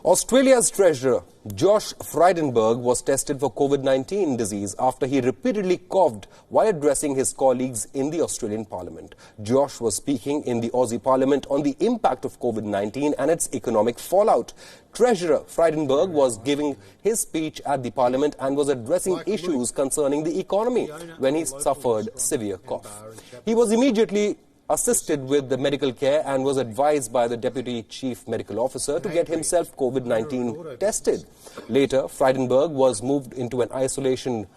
Australia's Treasurer Josh Frydenberg was tested for COVID-19 disease after he repeatedly coughed while addressing his colleagues in the Australian Parliament. Josh was speaking in the Aussie Parliament on the impact of COVID-19 and its economic fallout. Treasurer Frydenberg was giving his speech at the Parliament and was addressing issues concerning the economy when he suffered severe cough. He was immediately assisted with the medical care and was advised by the Deputy Chief Medical Officer to get himself COVID-19 tested. Later, Frydenberg was moved into isolation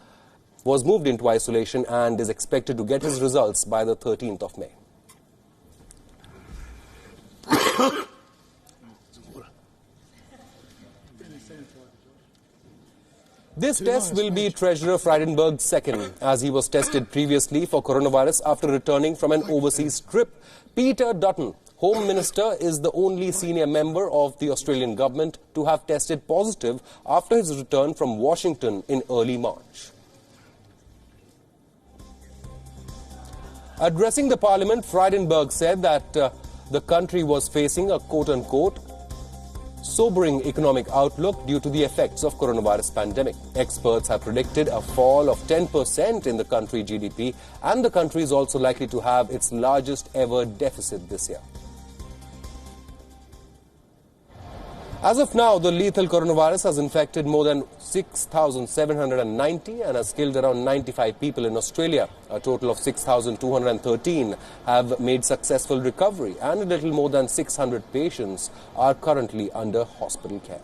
and is expected to get his results by the 13th of May. This test will be Treasurer Frydenberg's second, as he was tested previously for coronavirus after returning from an overseas trip. Peter Dutton, Home Minister, is the only senior member of the Australian government to have tested positive after his return from Washington in early March. Addressing the Parliament, Frydenberg said that the country was facing a quote-unquote sobering economic outlook due to the effects of coronavirus pandemic. Experts have predicted a fall of 10% in the country GDP, and the country is also likely to have its largest ever deficit this year. As of now, the lethal coronavirus has infected more than 6,790 and has killed around 95 people in Australia. A total of 6,213 have made successful recovery, and a little more than 600 patients are currently under hospital care.